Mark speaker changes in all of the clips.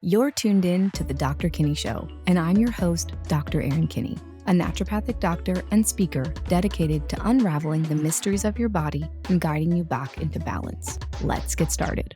Speaker 1: You're tuned in to the Dr. Kinney Show, and I'm your host, Dr. Erin Kinney, a naturopathic doctor and speaker dedicated to unraveling the mysteries of your body and guiding you back into balance. Let's get started.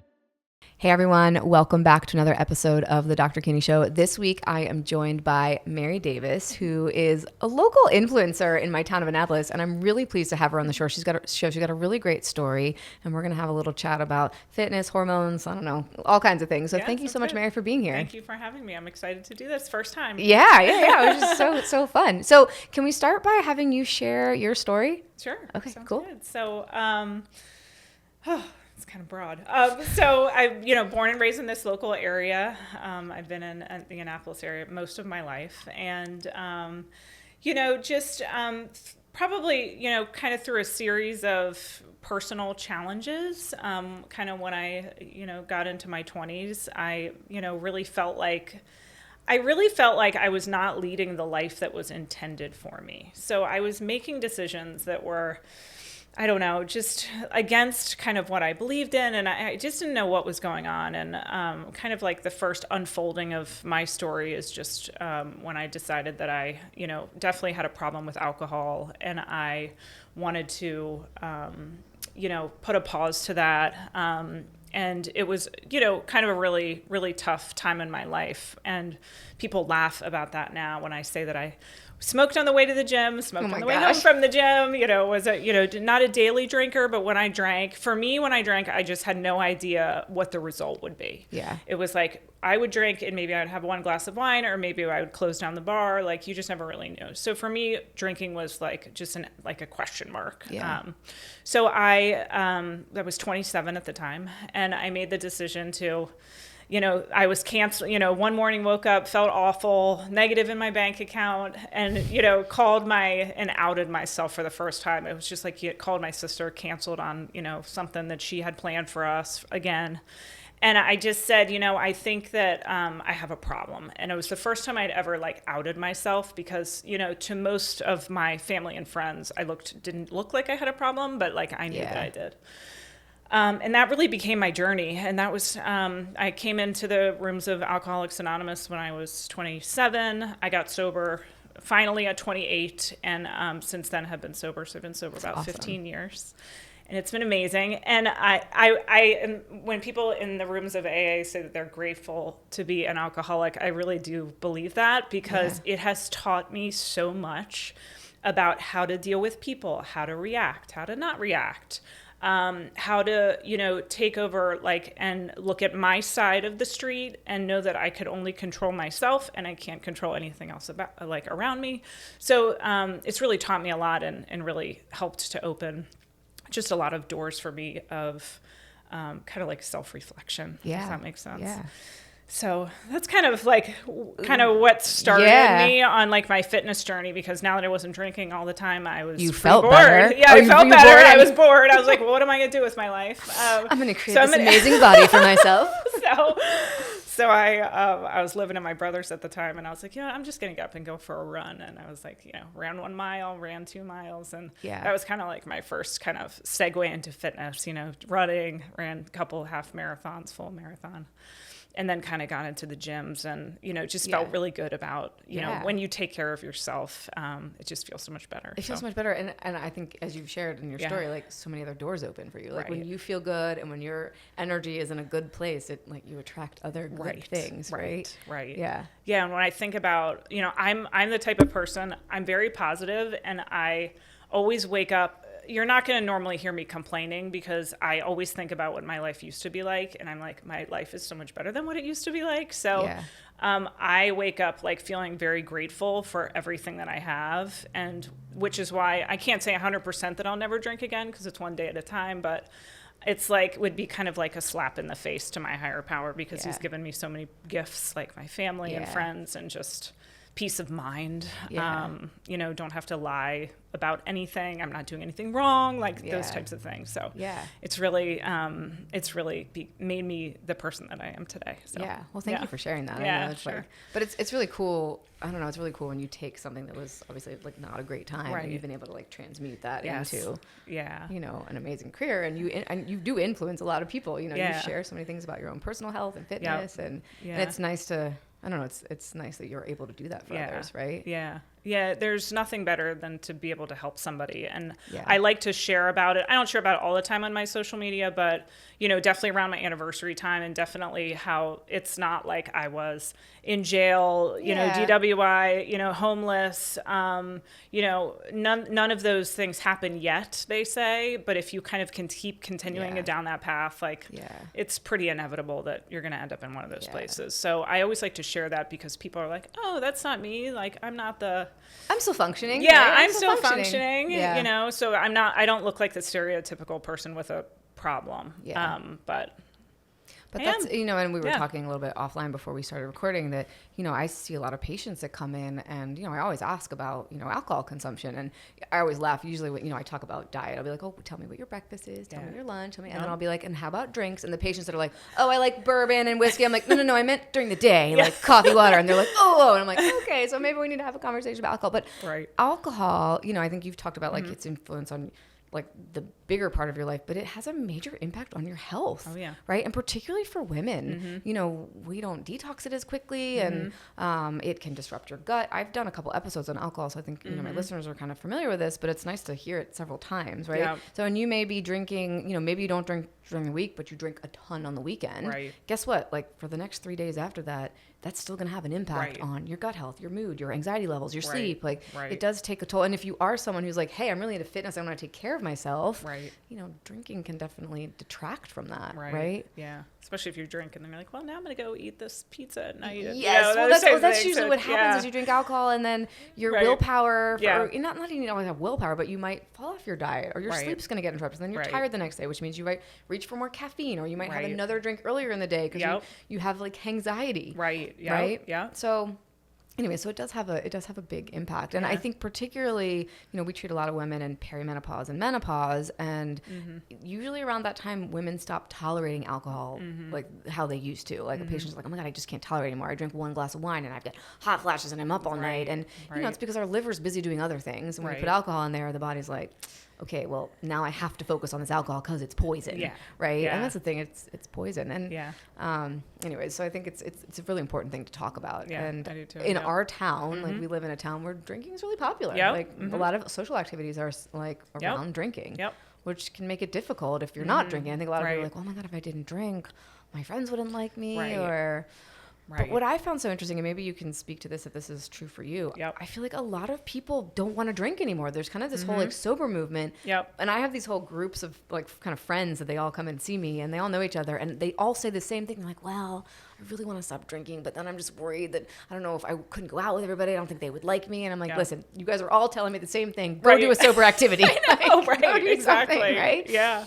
Speaker 1: Hey everyone, welcome back to another episode of the Dr. Kinney Show. This week I am joined by Mary Davis, who is a local influencer in my town of Annapolis, and I'm really pleased to have her on the show. She's got a really great story, and we're going to have a little chat about fitness, hormones, I don't know, all kinds of things. So thank you so much, Mary, for being here.
Speaker 2: Thank you for having me. I'm excited to do this first time.
Speaker 1: Yeah. It was just so fun. So can we start by having you share your story?
Speaker 2: Sure.
Speaker 1: Okay,
Speaker 2: Sounds
Speaker 1: cool.
Speaker 2: Good. So, it's kind of broad. So I'm, born and raised in this local area. I've been in the Annapolis area most of my life, and probably kind of through a series of personal challenges. Kind of when I got into my 20s, I really felt like I was not leading the life that was intended for me. So I was making decisions that were, I don't know, just against kind of what I believed in. And I just didn't know what was going on. And kind of like the first unfolding of my story is just when I decided that I, definitely had a problem with alcohol. And I wanted to, put a pause to that. And it was, kind of a really, really tough time in my life. And people laugh about that now when I say that I smoked on the way to the gym, smoked on the way home from the gym, was not a daily drinker, but when I drank, I just had no idea what the result would be.
Speaker 1: Yeah.
Speaker 2: It was like, I would drink and maybe I'd have one glass of wine, or maybe I would close down the bar. Like, you just never really knew. So for me, drinking was like just a question mark.
Speaker 1: Yeah.
Speaker 2: So I was 27 at the time, and I made the decision to, I was canceled, one morning woke up, felt awful, negative in my bank account, and, called and outed myself for the first time. It was just like, called my sister, canceled on, something that she had planned for us again. And I just said, I think that I have a problem. And it was the first time I'd ever outed myself, because, to most of my family and friends, didn't look like I had a problem, but I knew that I did. And that really became my journey. And that was, I came into the rooms of Alcoholics Anonymous when I was 27. I got sober finally at 28. And since then have been sober. So I've been sober about 15 years. And it's been amazing. And I when people in the rooms of AA say that they're grateful to be an alcoholic, I really do believe that, because it has taught me so much about how to deal with people, how to react, how to not react. How to, take over, and look at my side of the street and know that I could only control myself and I can't control anything else around me. So, it's really taught me a lot and really helped to open just a lot of doors for me of, kind of self-reflection.
Speaker 1: Yeah.
Speaker 2: If that makes sense.
Speaker 1: Yeah.
Speaker 2: So that's kind of what started me on my fitness journey, because now that I wasn't drinking all the time, I was
Speaker 1: felt
Speaker 2: bored.
Speaker 1: better.
Speaker 2: Yeah, I felt better. I was bored. I was like, well, what am I going to do with my life?
Speaker 1: I'm going to create this amazing body for myself.
Speaker 2: So I was living in my brother's at the time, and I was like, I'm just going to get up and go for a run. And I was like, ran 1 mile, ran 2 miles. And that was kind of my first kind of segue into fitness, running, ran a couple half marathons, full marathon. And then kind of got into the gyms and, just felt really good about, when you take care of yourself, it just feels so much better.
Speaker 1: It feels so much better. And I think, as you've shared in your story, so many other doors open for you. When you feel good and when your energy is in a good place, it you attract other good things, right?
Speaker 2: Right.
Speaker 1: Yeah.
Speaker 2: Yeah. And when I think about, I'm the type of person, I'm very positive, and I always wake up. You're not going to normally hear me complaining, because I always think about what my life used to be like. And I'm like, my life is so much better than what it used to be like. So I wake up feeling very grateful for everything that I have. And which is why I can't say 100% that I'll never drink again, because it's one day at a time. But it's would be kind of like a slap in the face to my higher power, because he's given me so many gifts, like my family and friends, and just peace of mind.
Speaker 3: Yeah.
Speaker 2: You know, don't have to lie about anything. I'm not doing anything wrong, like those types of things. So it's really made me the person that I am today. So
Speaker 3: well, thank you for sharing that.
Speaker 2: Yeah,
Speaker 3: I know it's
Speaker 2: sure.
Speaker 3: but it's really cool. I don't know. It's really cool when you take something that was obviously like not a great time,
Speaker 2: Right.
Speaker 3: and you've been able to like transmute that
Speaker 2: Yes.
Speaker 3: into,
Speaker 2: Yeah.
Speaker 3: you know, an amazing career, and you do influence a lot of people. You know,
Speaker 2: Yeah.
Speaker 3: you share so many things about your own personal health and fitness, and it's nice to. I don't know. It's nice that you're able to do that for others, right?
Speaker 2: Yeah. Yeah. There's nothing better than to be able to help somebody. And
Speaker 3: Yeah.
Speaker 2: I like to share about it. I don't share about it all the time on my social media, but, you know, definitely around my anniversary time, and definitely how it's not like I was in jail, you know, DWI, you know, homeless, you know, none of those things happen yet, they say. But if you kind of can keep continuing down that path, like it's pretty inevitable that you're going to end up in one of those places. So I always like to share that because people are like, oh, that's not me. Like, I'm still functioning.
Speaker 3: Yeah,
Speaker 2: right? I'm still functioning,
Speaker 3: Yeah.
Speaker 2: you know, so I don't look like the stereotypical person with a problem.
Speaker 3: Yeah.
Speaker 2: But
Speaker 3: that's, you know, and we were talking a little bit offline before we started recording that, you know, I see a lot of patients that come in and, you know, I always ask about, you know, alcohol consumption, and I always laugh. Usually when, you know, I talk about diet, I'll be like, oh, tell me what your breakfast is, tell me your lunch, and then I'll be like, and how about drinks? And the patients that are like, oh, I like bourbon and whiskey. I'm like, no, I meant during the day, like coffee, water. And they're like, oh, and I'm like, okay, so maybe we need to have a conversation about alcohol. But alcohol, you know, I think you've talked about like its influence on like the bigger part of your life, but it has a major impact on your health.
Speaker 2: Oh, yeah.
Speaker 3: Right. And particularly for women, you know, we don't detox it as quickly, and it can disrupt your gut. I've done a couple episodes on alcohol, so I think, you know, my listeners are kind of familiar with this, but it's nice to hear it several times, right?
Speaker 2: Yeah.
Speaker 3: So, and you may be drinking, you know, maybe you don't drink during the week, but you drink a ton on the weekend.
Speaker 2: Right.
Speaker 3: Guess what? Like for the next 3 days after that, that's still going to have an impact on your gut health, your mood, your anxiety levels, your sleep. Like it does take a toll. And if you are someone who's like, hey, I'm really into fitness, I want to take care of myself, you know, drinking can definitely detract from that. Right.
Speaker 2: Yeah. Especially if you drink and then you're like, well, now I'm going to go eat this pizza at night.
Speaker 3: Yes.
Speaker 2: You know,
Speaker 3: Well, that's usually what happens is you drink alcohol, and then your willpower, not even always have willpower, but you might fall off your diet, or your sleep's going to get interrupted. And then you're tired the next day, which means you might reach for more caffeine, or you might have another drink earlier in the day because you have like anxiety. Right. Yeah. So anyway, so it does have a big impact. And I think particularly, you know, we treat a lot of women in perimenopause and menopause, and usually around that time, women stop tolerating alcohol like how they used to. Like a patient's like, oh my God, I just can't tolerate it anymore. I drink one glass of wine and I've got hot flashes and I'm up all night. And, you know, it's because our liver's busy doing other things. And when we put alcohol in there, the body's like, okay, well, now I have to focus on this alcohol because it's poison, right? And that's the thing, it's poison. And anyways, so I think it's a really important thing to talk about. And
Speaker 2: I do too,
Speaker 3: in our town, like we live in a town where drinking is really popular. Like a lot of social activities are like around drinking, which can make it difficult if you're not drinking. I think a lot of people are like, oh my God, if I didn't drink, my friends wouldn't like me, or... But what I found so interesting, and maybe you can speak to this if this is true for you, I feel like a lot of people don't want to drink anymore. There's kind of this whole like sober movement. And I have these whole groups of like kind of friends that they all come and see me, and they all know each other, and they all say the same thing. They're like, well, I really want to stop drinking, but then I'm just worried that I don't know if I couldn't go out with everybody. I don't think they would like me. And I'm like, listen, you guys are all telling me the same thing. Go do a sober activity.
Speaker 2: I know,
Speaker 3: like, go do
Speaker 2: exactly.
Speaker 3: Right?
Speaker 2: Yeah.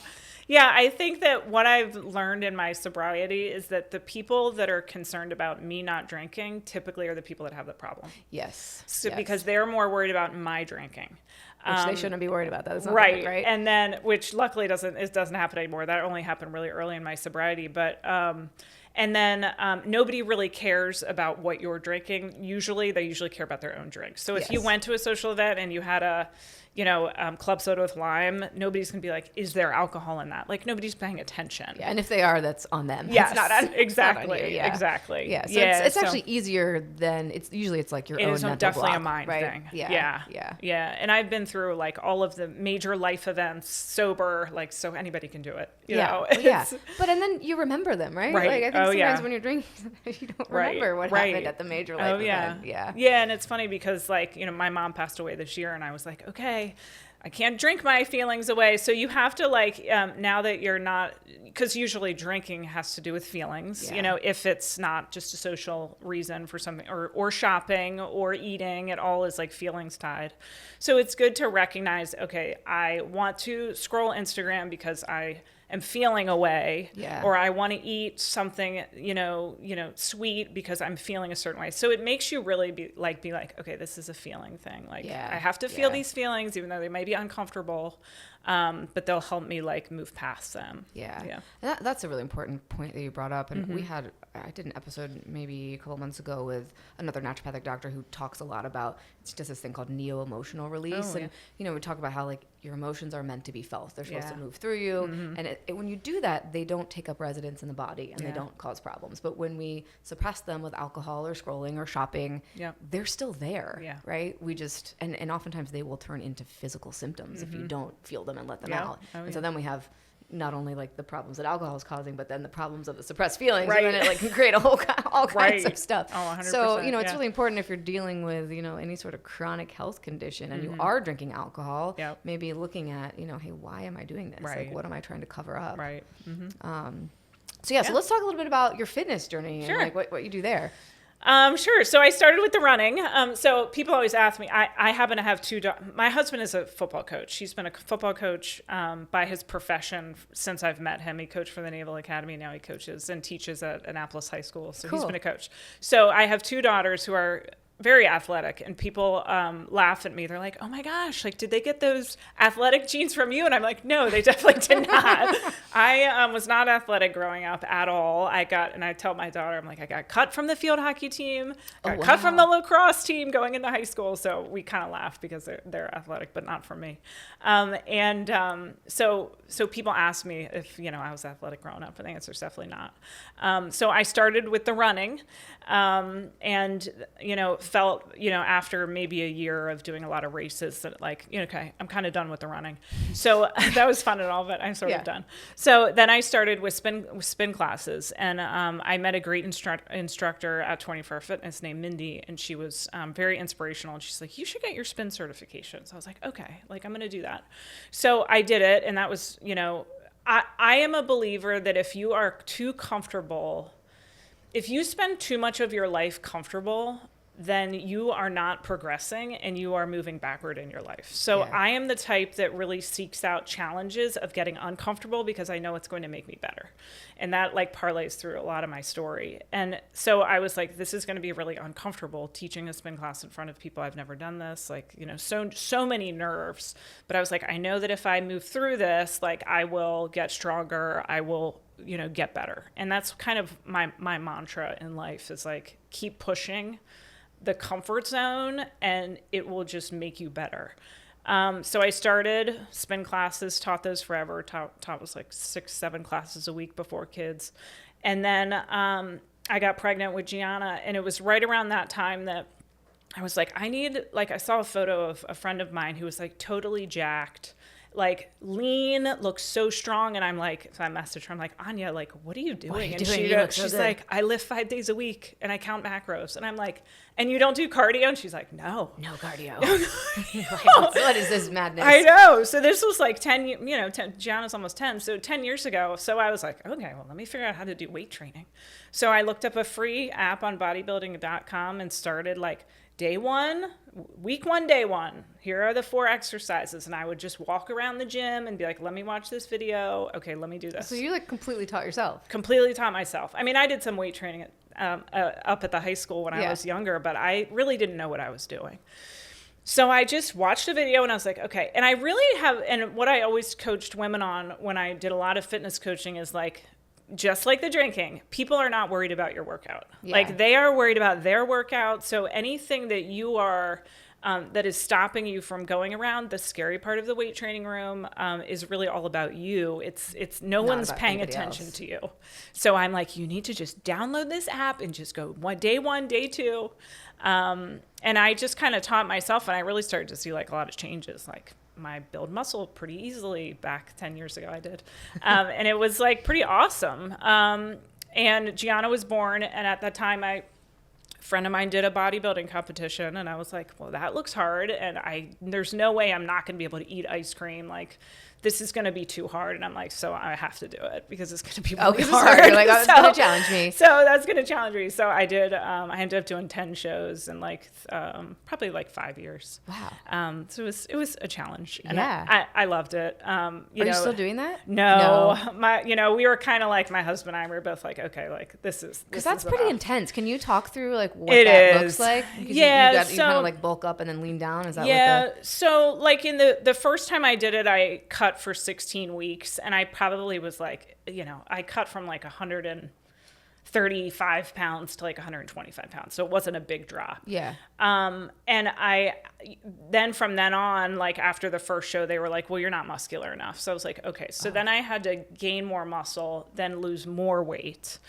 Speaker 2: Yeah, I think that what I've learned in my sobriety is that the people that are concerned about me not drinking typically are the people that have the problem.
Speaker 3: Yes.
Speaker 2: So because they're more worried about my drinking.
Speaker 3: Which they shouldn't be worried about. That is not
Speaker 2: right.
Speaker 3: Right.
Speaker 2: And then, which luckily doesn't happen anymore. That only happened really early in my sobriety. But and then nobody really cares about what you're drinking. They usually care about their own drinks. So if you went to a social event and you had a club soda with lime, nobody's going to be like, is there alcohol in that? Like, nobody's paying attention.
Speaker 3: Yeah, and if they are, that's on them.
Speaker 2: Yes,
Speaker 3: it's not on,
Speaker 2: exactly.
Speaker 3: It's not on you,
Speaker 2: Exactly.
Speaker 3: Yeah, so it's actually easier than, it's like your own mental block. It is definitely
Speaker 2: a mind thing.
Speaker 3: Yeah.
Speaker 2: And I've been through, like, all of the major life events sober, like, so anybody can do it. You know?
Speaker 3: But, and then you remember them, right?
Speaker 2: Right.
Speaker 3: Like, I think sometimes when you're drinking, you don't remember what happened at the major life event.
Speaker 2: Yeah, and it's funny because, like, my mom passed away this year, and I was like, okay, I can't drink my feelings away. So you have to, like, now that you're not, because usually drinking has to do with feelings, if it's not just a social reason for something, or shopping or eating, it all is like feelings tied. So it's good to recognize, okay, I want to scroll Instagram because I am feeling a way,
Speaker 3: yeah.
Speaker 2: or I want to eat something, sweet because I'm feeling a certain way. So it makes you really be like, okay, this is a feeling thing. Like I have to feel these feelings, even though they may be uncomfortable, but they'll help me like move past them.
Speaker 3: Yeah. And that's a really important point that you brought up. And I did an episode maybe a couple months ago with another naturopathic doctor who talks a lot about, it's just this thing called neo-emotional release. And, we talk about how like your emotions are meant to be felt. They're supposed to move through you. And when you do that, they don't take up residence in the body and they don't cause problems. But when we suppress them with alcohol or scrolling or shopping, they're still there, right? We just, and oftentimes they will turn into physical symptoms if you don't feel them and let them out. And so then we have not only like the problems that alcohol is causing, but then the problems of the suppressed feelings, and then it like can create all kinds of stuff.
Speaker 2: Oh, 100%,
Speaker 3: so it's really important if you're dealing with any sort of chronic health condition and you are drinking alcohol, maybe looking at hey, why am I doing this? Like what am I trying to cover up?
Speaker 2: Right.
Speaker 3: So let's talk a little bit about your fitness journey and like what you do there.
Speaker 2: Sure. So I started with the running. So people always ask me, I happen to have my husband is a football coach. He's been a football coach by his profession since I've met him. He coached for the Naval Academy. Now he coaches and teaches at Annapolis High School. So he's been a coach. So I have two daughters who are very athletic, and people laugh at me. They're like, oh my gosh, like, did they get those athletic genes from you? And I'm like, no, they definitely did not. I was not athletic growing up at all. I tell my daughter, I'm like, I got cut from the field hockey team, cut from the lacrosse team going into high school. So we kind of laugh because they're athletic, but not for me. So people ask me if, I was athletic growing up, and the answer is definitely not. So I started with the running, and, felt, after maybe a year of doing a lot of races that like, okay, I'm kind of done with the running. So that was fun and all, but I'm sort of done. So then I started with spin classes, and I met a great instructor at 24 Fitness named Mindy, and she was very inspirational. And she's like, you should get your spin certification. So I was like, okay, like I'm going to do that. So I did it. And that was, I am a believer that if you are too comfortable, if you spend too much of your life comfortable, then you are not progressing and you are moving backward in your life. So I am the type that really seeks out challenges of getting uncomfortable because I know it's going to make me better. And that like parlays through a lot of my story. And so I was like, this is going to be really uncomfortable teaching a spin class in front of people. I've never done this, like, so many nerves. But I was like, I know that if I move through this, like I will get stronger. I will, get better. And that's kind of my mantra in life is like, keep pushing the comfort zone and it will just make you better. So I started spin classes, taught those forever, taught was like 6-7 classes a week before kids. And then I got pregnant with Gianna, and it was right around that time that I was like, I saw a photo of a friend of mine who was like totally jacked, like lean, looks so strong. And I'm like, so I messaged her, I'm like, Anya, like, what are you doing? And she's like, I lift 5 days a week and I count macros. And I'm like, and you don't do cardio? And she's like, no cardio.
Speaker 3: What is this madness?
Speaker 2: I know. So this was like 10, Gianna's almost 10. So 10 years ago. So I was like, okay, well, let me figure out how to do weight training. So I looked up a free app on bodybuilding.com and started like, day one, week one, day one, here are the 4 exercises. And I would just walk around the gym and be like, let me watch this video. Okay, let me do this.
Speaker 3: So you like completely taught yourself?
Speaker 2: Completely taught myself. I mean, I did some weight training up at the high school when I was younger, but I really didn't know what I was doing. So I just watched a video and I was like, okay. And I really have, and what I always coached women on when I did a lot of fitness coaching is like, just like the drinking, people are not worried about your workout. Like they are worried about their workout. So anything that you are, that is stopping you from going around the scary part of the weight training room, is really all about you. It's no one's paying attention to you. So I'm like, you need to just download this app and just go day one, day two. And I just kind of taught myself, and I really started to see like a lot of changes, like I build muscle pretty easily back 10 years ago I did. And it was like pretty awesome. And Gianna was born. And at that time, a friend of mine did a bodybuilding competition. And I was like, well, that looks hard. And there's no way I'm not going to be able to eat ice cream. Like this is going to be too hard. And I'm like, so I have to do it because it's going to be really hard.
Speaker 3: Hard. You're like, oh, it's going to challenge me.
Speaker 2: So that's going to challenge me. So I did, I ended up doing 10 shows in like, probably like 5 years.
Speaker 3: Wow.
Speaker 2: So it was a challenge. And
Speaker 3: yeah.
Speaker 2: I loved it.
Speaker 3: Are you still doing that?
Speaker 2: No. We were kind of like, my husband and I were both like, okay, like this is,
Speaker 3: because that's pretty intense. Can you talk through like what looks like? Because you kind of like bulk up and then lean down. Is that
Speaker 2: so like in the first time I did it, I cut for 16 weeks, and I probably was like, I cut from like 135 pounds to like 125 pounds. So it wasn't a big drop.
Speaker 3: Yeah.
Speaker 2: And then from then on, like after the first show, they were like, well, you're not muscular enough. So I was like, okay. So then I had to gain more muscle, then lose more weight.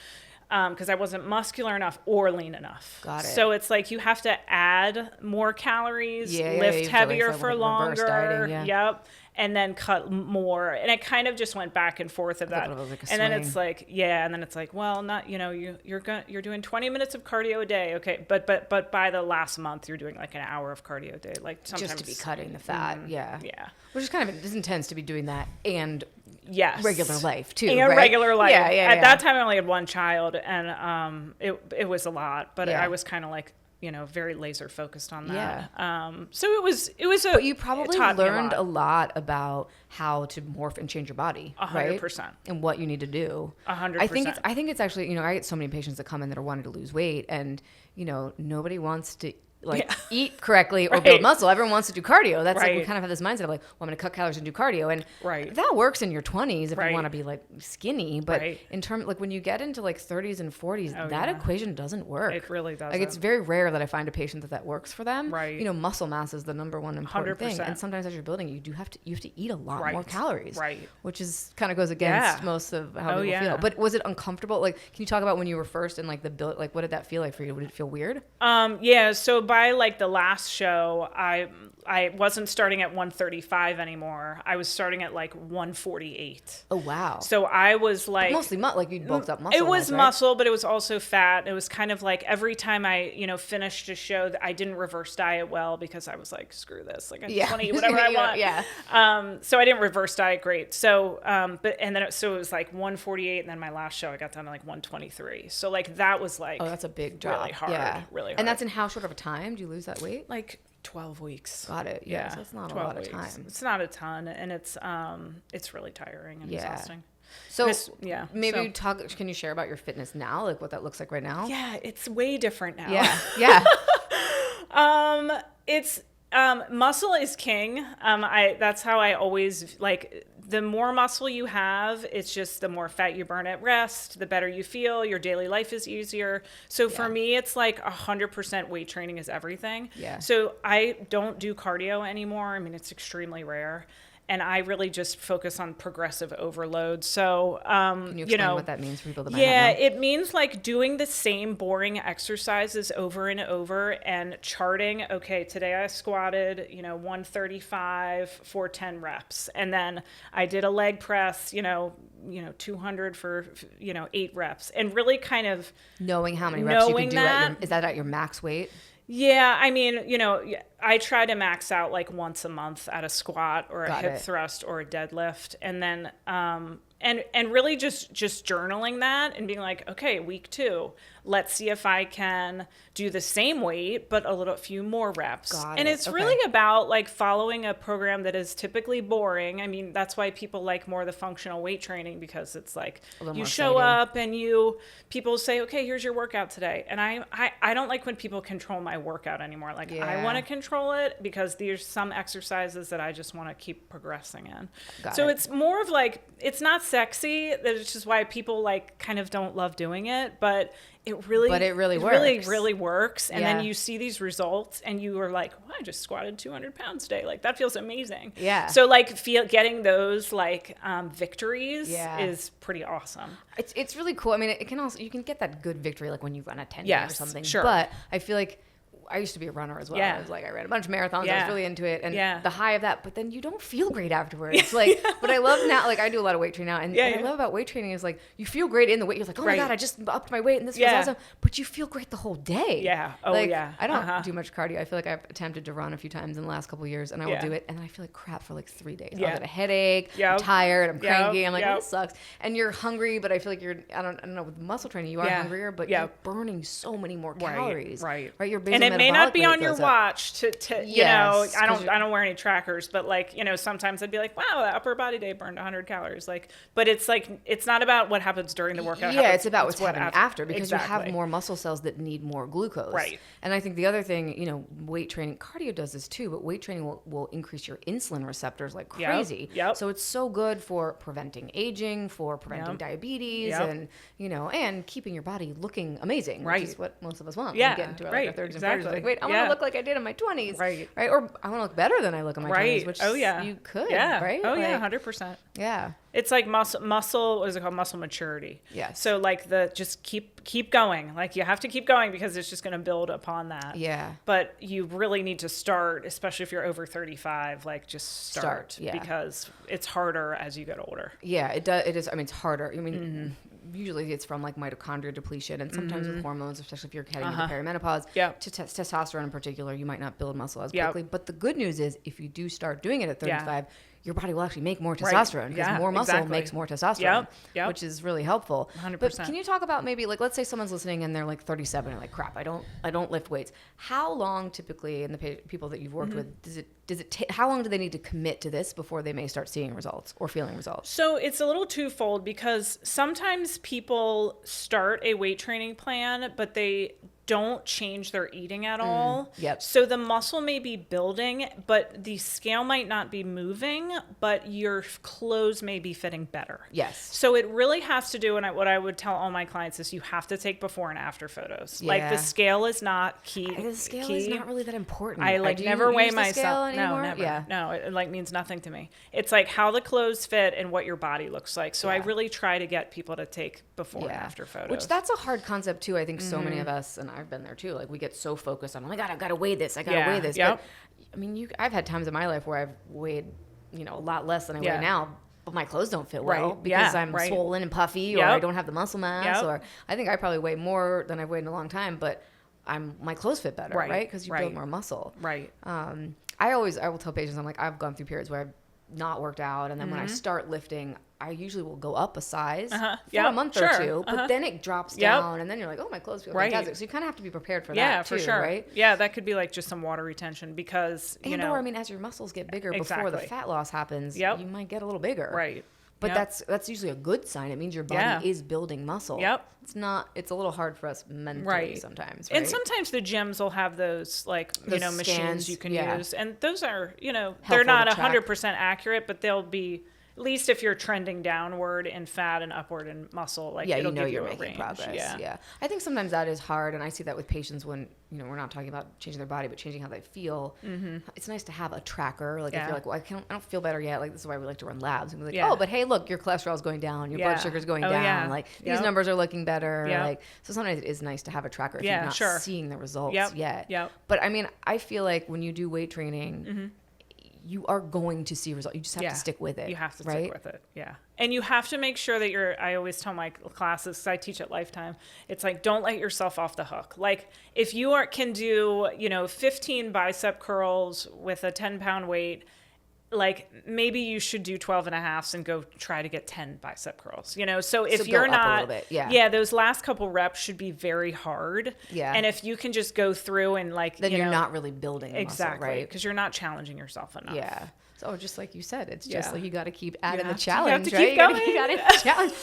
Speaker 2: Because I wasn't muscular enough or lean enough.
Speaker 3: Got it.
Speaker 2: So it's like you have to add more calories, lift heavier for longer.
Speaker 3: Dieting,
Speaker 2: Yep. And then cut more. And it kind of just went back and forth of that.
Speaker 3: Like
Speaker 2: and then it's like, and then it's like, well, not, you're doing 20 minutes of cardio a day. Okay. But by the last month, you're doing like an hour of cardio a day. Like sometimes.
Speaker 3: Just to be cutting the fat. Yeah.
Speaker 2: Yeah.
Speaker 3: Which is kind of, it's intense to be doing that and
Speaker 2: regular
Speaker 3: life too.
Speaker 2: And regular life.
Speaker 3: Yeah.
Speaker 2: At that time, I only had one child, and it was a lot. But I was kind of like, very laser focused on that.
Speaker 3: Yeah.
Speaker 2: So it was
Speaker 3: But you probably learned a lot about how to morph and change your body.
Speaker 2: 100%.
Speaker 3: Right? And what you need to do.
Speaker 2: 100%.
Speaker 3: I think it's actually, I get so many patients that come in that are wanting to lose weight, and nobody wants to eat correctly or build muscle. Everyone wants to do cardio. That's like, we kind of have this mindset of like, well, I'm going to cut calories and do cardio. And that works in your 20s if you want to be like skinny. But in terms, like when you get into like 30s and 40s, that equation doesn't work.
Speaker 2: It really doesn't.
Speaker 3: Like it's very rare that I find a patient that works for them.
Speaker 2: Right.
Speaker 3: Muscle mass is the number one important
Speaker 2: 100%.
Speaker 3: thing. And sometimes as you're building, you have to eat a lot more calories.
Speaker 2: Right.
Speaker 3: Which is kind of goes against most of how people feel. But was it uncomfortable? Like, can you talk about when you were first in like the build, like what did that feel like for you? Would it feel weird?
Speaker 2: So by like the last show, I wasn't starting at 135 anymore. I was starting at like 148.
Speaker 3: Oh wow!
Speaker 2: So I was like,
Speaker 3: but mostly like you bulked up muscle.
Speaker 2: It was muscle, but it was also fat. It was kind of like every time I finished a show, I didn't reverse diet well because I was like, screw this, like I just want to eat whatever I want. So I didn't reverse diet great. So it was like 148, and then my last show I got down to like 123. So like that was like,
Speaker 3: oh, that's a big drop.
Speaker 2: Really hard. Really hard.
Speaker 3: And that's in how short of a time do you lose that weight?
Speaker 2: Like 12 weeks.
Speaker 3: Got it. Yeah. So it's not a lot of time.
Speaker 2: It's not a ton, and it's really tiring and exhausting.
Speaker 3: So maybe can you share about your fitness now, like what that looks like right now?
Speaker 2: Yeah, it's way different now.
Speaker 3: Yeah.
Speaker 2: It's muscle is king. That's how I always like. The more muscle you have, it's just the more fat you burn at rest, the better you feel, your daily life is easier. So for me, it's like 100% weight training is everything.
Speaker 3: Yeah.
Speaker 2: So I don't do cardio anymore. I mean, it's extremely rare. And I really just focus on progressive overload. So,
Speaker 3: can you explain what that means for people that might not know?
Speaker 2: It means like doing the same boring exercises over and over and charting, okay, today I squatted, 135 for 10 reps. And then I did a leg press, 200 for, 8 reps. And really kind of
Speaker 3: knowing how many reps you can do is that at your max weight?
Speaker 2: Yeah, I mean, I try to max out like once a month at a squat or a hip thrust or a deadlift, and then and really just journaling that and being like, okay, week 2, let's see if I can do the same weight but a few more reps. And it's really about like following a program that is typically boring. I mean, that's why people like more of the functional weight training, because it's like you show up and people say, okay, here's your workout today. And I don't like when people control my workout anymore. Like I want to control it because there's some exercises that I just want to keep progressing in. It's more of like, it's not sexy. That's just why people like kind of don't love doing it, but it really works. Really works. And then you see these results and you are like, well, I just squatted 200 pounds today. Like that feels amazing.
Speaker 3: Yeah.
Speaker 2: So like getting those like victories is pretty awesome.
Speaker 3: It's really cool. I mean, it can also, you can get that good victory like when you run a 10K or something.
Speaker 2: Sure.
Speaker 3: But I feel like I used to be a runner as well. I was like, I ran a bunch of marathons. I was really into it. And the high of that, but then you don't feel great afterwards. Like, but I love now, like I do a lot of weight training now. And what I love about weight training is like, you feel great in the weight. You're like, oh my God, I just upped my weight and this feels awesome. But you feel great the whole day.
Speaker 2: Yeah. Oh
Speaker 3: like,
Speaker 2: yeah.
Speaker 3: I don't do much cardio. I feel like I've attempted to run a few times in the last couple of years and I will do it. And then I feel like crap for like 3 days. I'll get a headache. I'm tired. I'm cranky. I'm like, this sucks. And you're hungry, but I feel like I don't know, with muscle training, you are hungrier, but you're burning so many more calories. Right. Your basal
Speaker 2: and it may not be on your
Speaker 3: up.
Speaker 2: Watch to you know, I don't wear any trackers, but like, you know, sometimes I'd be like, wow, that upper body day burned 100 calories. Like, but it's like, it's not about what happens during the workout.
Speaker 3: Yeah, it's about what's happening after because you have more muscle cells that need more glucose.
Speaker 2: Right.
Speaker 3: And I think the other thing, you know, weight training, cardio does this too, but weight training will increase your insulin receptors like crazy. So it's so good for preventing aging, for preventing diabetes and, you know, and keeping your body looking amazing, which is what most of us want.
Speaker 2: Yeah.
Speaker 3: When we get into our 30s and 40s. Like, wait, I want to look like I did in my 20s. Right. Or I want to look better than I look in my 20s, which you could, right?
Speaker 2: Oh, yeah, 100%.
Speaker 3: Yeah.
Speaker 2: It's like muscle, what is it called? Muscle maturity.
Speaker 3: Yeah.
Speaker 2: So like just keep going. Like you have to keep going because it's just going to build upon that.
Speaker 3: Yeah.
Speaker 2: But you really need to start, especially if you're over 35, like just start. Because it's harder as you get older.
Speaker 3: Yeah, it does. It is. I mean, it's harder. I mean, usually it's from like mitochondria depletion and sometimes with hormones, especially if you're heading into perimenopause, to testosterone in particular, you might not build muscle as quickly. But the good news is if you do start doing it at 35, your body will actually make more testosterone because more muscle makes more testosterone, which is really helpful.
Speaker 2: 100%.
Speaker 3: But can you talk about maybe like, let's say someone's listening and they're like 37 and like, crap, I don't lift weights. How long typically in the people that you've worked with, how long do they need to commit to this before they may start seeing results or feeling results?
Speaker 2: So it's a little twofold because sometimes people start a weight training plan, but they don't change their eating at all. So the muscle may be building, but the scale might not be moving, but your clothes may be fitting better. So it really has to do, and what I would tell all my clients is you have to take before and after photos. Like the scale is not key.
Speaker 3: The scale is not really that important.
Speaker 2: I like never weigh myself.
Speaker 3: No,
Speaker 2: never. No, it like means nothing to me. It's like how the clothes fit and what your body looks like. So I really try to get people to take before and after photos.
Speaker 3: Which that's a hard concept too. I think so many of us, and I've been there too, like we get so focused on, oh my God, I've got to weigh this. I got to weigh this. But I mean, I've had times in my life where I've weighed, you know, a lot less than I weigh now, but my clothes don't fit well because I'm swollen and puffy or I don't have the muscle mass or I think I probably weigh more than I've weighed in a long time, but my clothes fit better, right? Because you build more muscle. I will tell patients, I'm like, I've gone through periods where I've not worked out and then when I start lifting, I usually will go up a size for a month or two, but then it drops down and then you're like, oh, my clothes feel fantastic. So you kind of have to be prepared for that too, right?
Speaker 2: Yeah, that could be like just some water retention because, you know.
Speaker 3: Or I mean, as your muscles get bigger before the fat loss happens, you might get a little bigger. But that's usually a good sign. It means your body is building muscle. It's a little hard for us mentally sometimes.
Speaker 2: And sometimes the gyms will have those machines you can use. And those are, they're not 100% accurate, but they'll be, at least if you're trending downward in fat and upward in muscle, like it'll give you a making range.
Speaker 3: Progress. I think sometimes that is hard, and I see that with patients when we're not talking about changing their body, but changing how they feel. It's nice to have a tracker. Like if you're like, well, I don't feel better yet. Like this is why we like to run labs. And we're like, oh, but hey, look, your cholesterol is going down, your blood sugar is going down. Like these numbers are looking better. Like so sometimes it is nice to have a tracker if you're not seeing the results yet. But I mean, I feel like when you do weight training. You are going to see results. You just have to stick with it.
Speaker 2: You have to stick with it. And you have to make sure that I always tell my classes, because I teach at Lifetime, it's like, don't let yourself off the hook. Like if you can do, 15 bicep curls with a 10-pound weight, like maybe you should do 12 and a halves and go try to get 10 bicep curls, so if you're not, those last couple reps should be very hard. And if you can just go through and then
Speaker 3: you're not really building the muscle, right?
Speaker 2: Because you're not challenging yourself enough.
Speaker 3: So just like you said, it's just like you got to keep adding the challenge,
Speaker 2: you have to keep going.
Speaker 3: You got to challenge.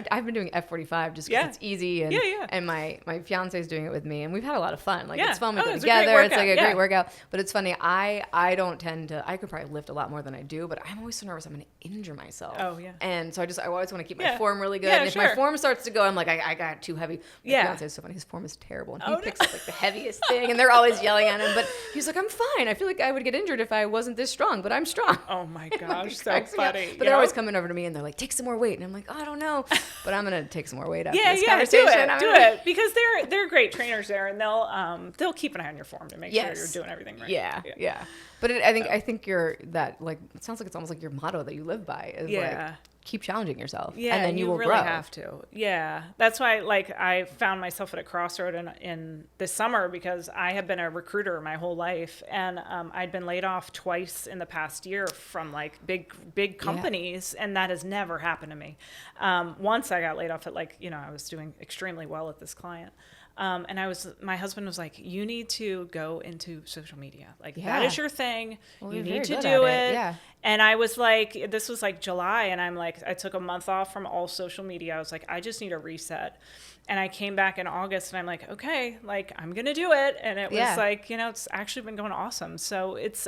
Speaker 3: I've been doing F45 just because it's easy, and my fiance is doing it with me, and we've had a lot of fun. Like it's fun, we go together. It's like a great workout. But it's funny. I don't tend to. I could probably lift a lot more than I do, but I'm always so nervous I'm going to injure myself. And so I always want to keep my form really good. And if my form starts to go, I'm like I got too heavy. My fiance is so funny. His form is terrible, and he picks up like the heaviest thing, and they're always yelling at him. But he's like, I'm fine. I feel like I would get injured if I I wasn't this strong, but I'm strong.
Speaker 2: Oh my gosh, so funny.
Speaker 3: But they're always coming over to me and they're like, take some more weight. And I'm like, oh, I don't know, but I'm going to take some more weight after this conversation.
Speaker 2: Do it. Because they're great trainers there, and they'll keep an eye on your form to make sure you're doing everything right.
Speaker 3: Yeah. But I think you're that, like, it sounds like it's almost like your motto that you live by is like, keep challenging yourself. Yeah, and then you will
Speaker 2: really
Speaker 3: grow.
Speaker 2: Have to. Yeah. That's why, like, I found myself at a crossroad in this summer because I have been a recruiter my whole life, and I'd been laid off twice in the past year from like big companies, and that has never happened to me. Once I got laid off at I was doing extremely well at this client. And my husband was like, you need to go into social media. Like, that is your thing. Well, you need to do it. Yeah. And I was like, this was like July. And I'm like, I took a month off from all social media. I was like, I just need a reset. And I came back in August and I'm like, okay, like, I'm going to do it. And it was like, it's actually been going awesome. So it's,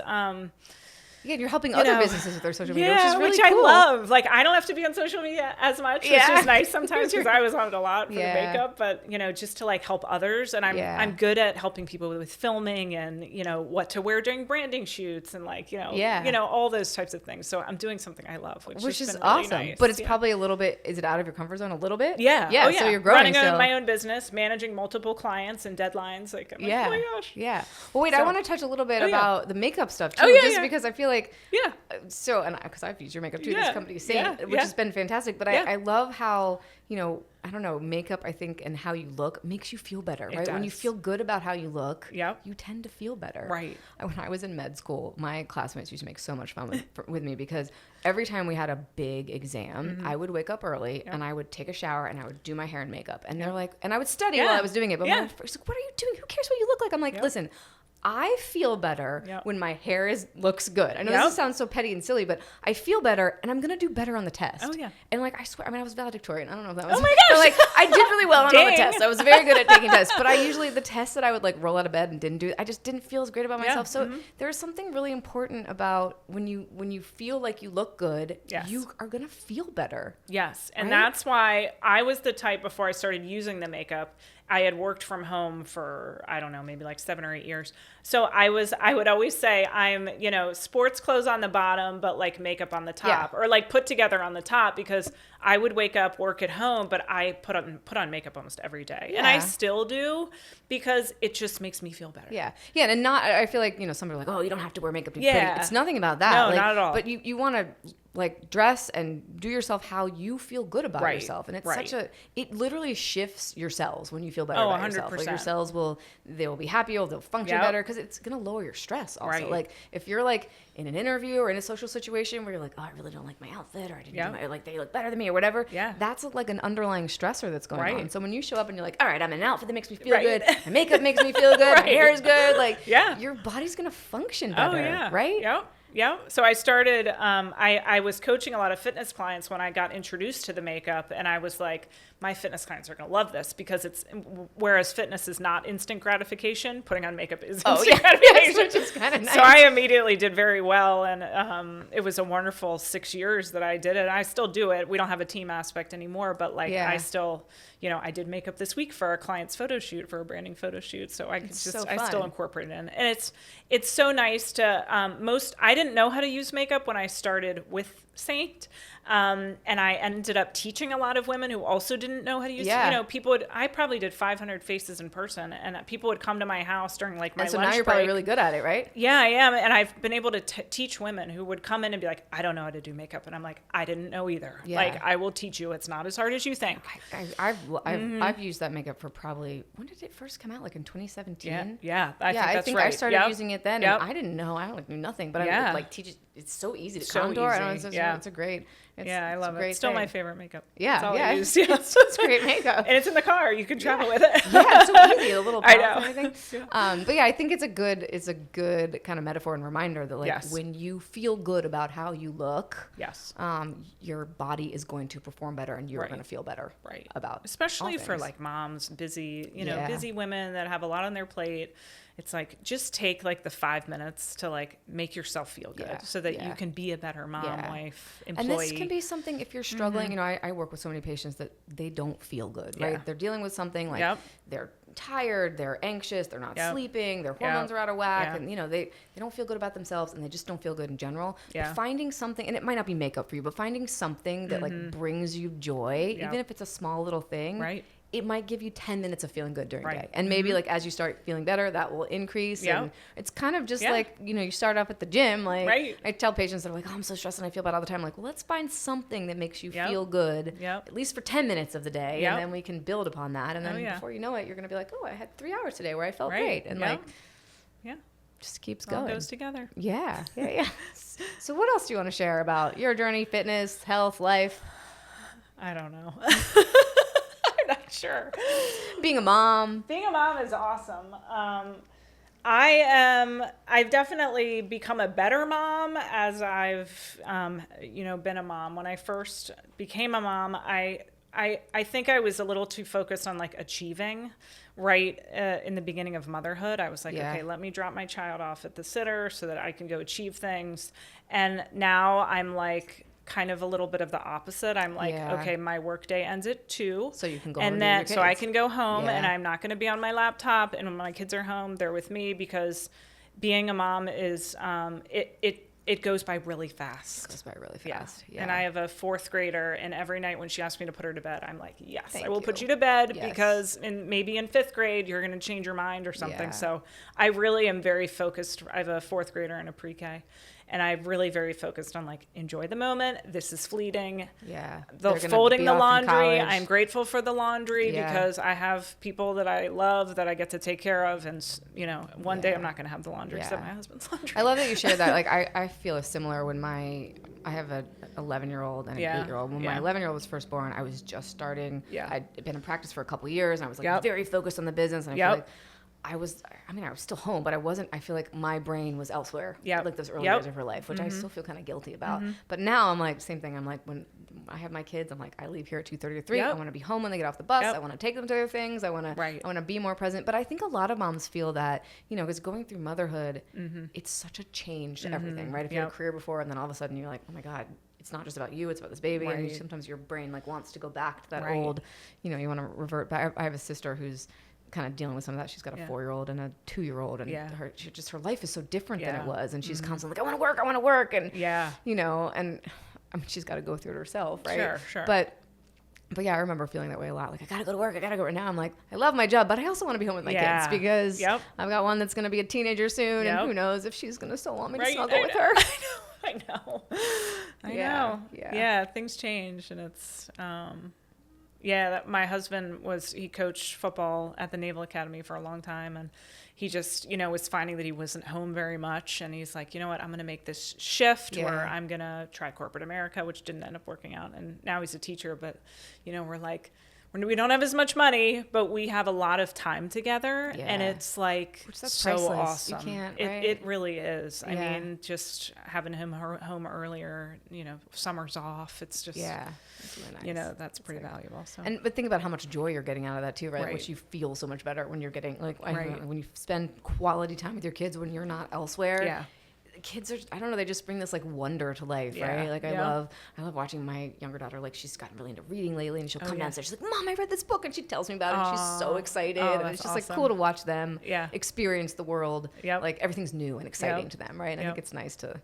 Speaker 3: yeah, you're helping other businesses with their social media, which is really
Speaker 2: I
Speaker 3: cool.
Speaker 2: love. Like, I don't have to be on social media as much, which is nice sometimes because I was on it a lot for the makeup. But, just to like help others. And I'm good at helping people with filming and, what to wear during branding shoots and like, all those types of things. So I'm doing something I love, which is awesome. Really nice.
Speaker 3: But it's probably a little bit, is it out of your comfort zone a little bit?
Speaker 2: Yeah.
Speaker 3: Yeah. So you're growing.
Speaker 2: Running my own business, managing multiple clients and deadlines. Like, I'm like, oh my gosh.
Speaker 3: Yeah. Well, wait, I want to touch a little bit about the makeup stuff too, because I feel like, so, and because I've used your makeup too, this company, which has been fantastic. But I love how, I don't know, makeup, I think, and how you look makes you feel better, right? When you feel good about how you look, you tend to feel better.
Speaker 2: Right.
Speaker 3: When I was in med school, my classmates used to make so much fun with me because every time we had a big exam, I would wake up early and I would take a shower and I would do my hair and makeup. And they're like, and I would study while I was doing it. But my first, like, what are you doing? Who cares what you look like? I'm like, listen, I feel better when my hair looks good. I know this sounds so petty and silly, but I feel better, and I'm going to do better on the test. Oh, yeah. And, like, I swear, I was valedictorian. I don't know if that was... Oh, my gosh! But, like, I did really well on all the tests. I was very good at taking tests. But I usually, the tests that I would, like, roll out of bed and didn't do, I just didn't feel as great about myself. So there's something really important about when you feel like you look good, you are going to feel better.
Speaker 2: Yes. And that's why I was the type, before I started using the makeup, I had worked from home for, I don't know, maybe like 7 or 8 years. So I would always say I'm, sports clothes on the bottom, but like makeup on the top, or like put together on the top, because I would wake up, work at home, but I put on makeup almost every day. And I still do, because it just makes me feel better.
Speaker 3: Yeah. Yeah. And I feel like, some are like, oh, you don't have to wear makeup to be pretty. It's nothing about that.
Speaker 2: No, not at all.
Speaker 3: But you want to like dress and do yourself how you feel good about yourself. And it's it literally shifts your cells when you feel better about 100%. Yourself. Like your cells they'll be happier, they'll function better, because it's going to lower your stress also. Like if you're like in an interview or in a social situation where you're like, oh, I really don't like my outfit, or I didn't do my, like they look better than me or whatever. Yeah. That's like an underlying stressor that's going on. So when you show up and you're like, all right, I'm in an outfit that makes me feel good, my makeup makes me feel good, my hair is good, like your body's going to function better, right?
Speaker 2: Yep. Yeah. So I started, I was coaching a lot of fitness clients when I got introduced to the makeup, and I was like, my fitness clients are going to love this, because whereas fitness is not instant gratification, putting on makeup is instant gratification.
Speaker 3: Which is kind of nice.
Speaker 2: So I immediately did very well, and it was a wonderful 6 years that I did it. I still do it. We don't have a team aspect anymore, but I still, I did makeup this week for a client's photo shoot, for a branding photo shout. So I still incorporate it in. And it's so nice to, I didn't know how to use makeup when I started with Saint. And I ended up teaching a lot of women who also didn't know how to use, I probably did 500 faces in person, and people would come to my house during like my lunch break.
Speaker 3: And so now you're probably really good at it, right?
Speaker 2: Yeah, I am. And I've been able to teach women who would come in and be like, I don't know how to do makeup. And I'm like, I didn't know either. Yeah. Like, I will teach you. It's not as hard as you think.
Speaker 3: I've used that makeup for probably, when did it first come out? Like in 2017?
Speaker 2: Yeah. I think
Speaker 3: I started using it then, and I didn't know. I knew nothing, but I would like teach it. It's so easy to contour. It's a great.
Speaker 2: I love it. It's still my favorite makeup.
Speaker 3: Yeah,
Speaker 2: that's all
Speaker 3: I use. It's great makeup,
Speaker 2: and it's in the car. You can travel with it.
Speaker 3: It's so easy. A little pop
Speaker 2: I know.
Speaker 3: And everything. But I think it's a good kind of metaphor and reminder that when you feel good about how you look, your body is going to perform better, and you're going to feel better about.
Speaker 2: Especially for like moms, busy women that have a lot on their plate. it's like, just take like the 5 minutes to like make yourself feel good so that you can be a better mom, wife, employee.
Speaker 3: And this can be something, if you're struggling, you know, I work with so many patients that they don't feel good, right? They're dealing with something like they're tired, they're anxious, they're not sleeping, their hormones are out of whack, and you know, they don't feel good about themselves, and they just don't feel good in general. But finding something, and it might not be makeup for you, but finding something that like brings you joy, even if it's a small little thing,
Speaker 2: right?
Speaker 3: It might give you 10 minutes of feeling good during the day. And maybe like as you start feeling better, that will increase. And it's kind of just like, you know, you start off at the gym. Like I tell patients that are like, oh, I'm so stressed and I feel bad all the time. I'm like, well, let's find something that makes you feel good, at least for 10 minutes of the day. And then we can build upon that. And then before you know it, you're going to be like, oh, I had 3 hours today where I felt great. And like, just keeps going.
Speaker 2: All goes together.
Speaker 3: Yeah. So what else do you want to share about your journey, fitness, health, life?
Speaker 2: I don't know. Sure.
Speaker 3: Being a mom
Speaker 2: is awesome. I've definitely become a better mom as I've, been a mom. When I first became a mom, I think I was a little too focused on like achieving right in the beginning of motherhood. I was like, okay, let me drop my child off at the sitter so that I can go achieve things. And now I'm like, kind of a little bit of the opposite. I'm like, okay, my work day ends at 2. So you can go home and then so I can go home and I'm not going to be on my laptop. And when my kids are home, they're with me, because being a mom is, it goes by really fast.
Speaker 3: It goes by really fast.
Speaker 2: Yeah. And I have a 4th grader, and every night when she asks me to put her to bed, I'm like, yes, I will put you to bed because maybe in 5th grade, you're going to change your mind or something. So I really am very focused. I have a 4th grader and a pre-K. And I'm really very focused on like, enjoy the moment. This is fleeting. The folding the laundry. I'm grateful for the laundry because I have people that I love that I get to take care of. And, you know, one day I'm not going to have the laundry except my husband's laundry.
Speaker 3: I love that you shared that. Like, I feel similar when I have an 11-year-old and an 8-year-old. When my 11-year-old was first born, I was just starting. I'd been in practice for a couple of years, and I was like very focused on the business. And I feel like I was still home, but I feel like my brain was elsewhere, like those early years of her life, which I still feel kind of guilty about. But now I'm like, same thing. I'm like, when I have my kids, I'm like, I leave here at 2:30 or 3. I want to be home when they get off the bus. I want to take them to their things. I want to be more present. But I think a lot of moms feel that, you know, because going through motherhood, it's such a change to everything, right? If you had a career before and then all of a sudden you're like, oh my God, it's not just about you, it's about this baby. And sometimes your brain like wants to go back to that old, you know, you want to revert back. I have a sister who's kind of dealing with some of that. She's got a 4-year-old and a 2-year-old, and her life is so different than it was, and she's constantly like, I want to work, and you know, and I mean, she's got to go through it herself, right? Sure. But yeah, I remember feeling that way a lot. Like, I gotta go to work. Right now I'm like, I love my job, but I also want to be home with my kids, because I've got one that's going to be a teenager soon, and who knows if she's going to still want me to snuggle with her.
Speaker 2: I know. Yeah, things change, and it's my husband he coached football at the Naval Academy for a long time, and he just, you know, was finding that he wasn't home very much, and he's like, you know what, I'm going to make this shift where I'm going to try corporate America, which didn't end up working out, and now he's a teacher, but, you know, we're like, we don't have as much money, but we have a lot of time together, and it's like so
Speaker 3: priceless.
Speaker 2: Awesome.
Speaker 3: You can't,
Speaker 2: it really is. I mean, just having him home earlier, you know, summers off, it's just, it's really nice. You know, that's pretty valuable. So.
Speaker 3: But think about how much joy you're getting out of that too, right? Which you feel so much better when you're getting, like, when you spend quality time with your kids when you're not elsewhere. Yeah. Kids are, I don't know, they just bring this like wonder to life, right? Like I love watching my younger daughter, like she's gotten really into reading lately, and she'll come downstairs, she's like, Mom, I read this book, and she tells me about it, and she's so excited, and it's just like cool to watch them experience the world, like everything's new and exciting to them, right? And I think it's nice to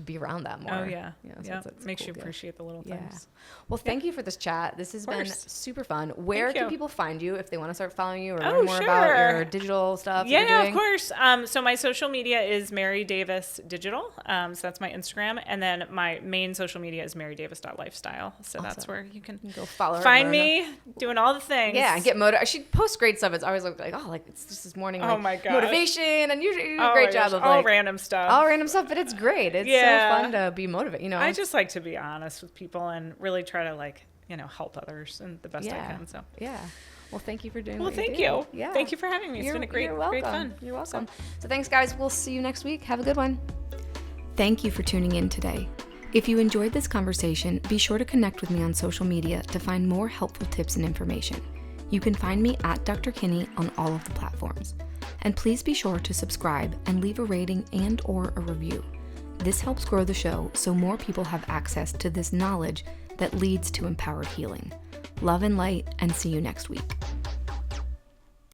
Speaker 3: be around that more.
Speaker 2: It makes you appreciate the little things.
Speaker 3: Well, thank you for this chat. This has been super fun. Where can people find you if they want to start following you or learn more about your digital stuff?
Speaker 2: Yeah, of course. So my social media is Mary Davis Digital. So that's my Instagram. And then my main social media is marydavis.lifestyle. So that's where you can
Speaker 3: go follow her.
Speaker 2: Find me doing all the things.
Speaker 3: Yeah, and get motivated. She posts great stuff. It's always like, it's just this morning motivation. And you do a great job of
Speaker 2: all random stuff.
Speaker 3: All random stuff, but it's great. It's so fun to be motivated, you know.
Speaker 2: I just like to be honest with people and really try to, like, you know, help others in the best I can. So
Speaker 3: well, thank you for doing
Speaker 2: what you do. Yeah, thank you for having me. It's been a great fun.
Speaker 3: You're welcome. So thanks, guys. We'll see you next week. Have a good one.
Speaker 1: Thank you for tuning in today. If you enjoyed this conversation, be sure to connect with me on social media to find more helpful tips and information. You can find me at Dr. Kinney on all of the platforms. And please be sure to subscribe and leave a rating and/or a review. This helps grow the show so more people have access to this knowledge that leads to empowered healing. Love and light, and see you next week.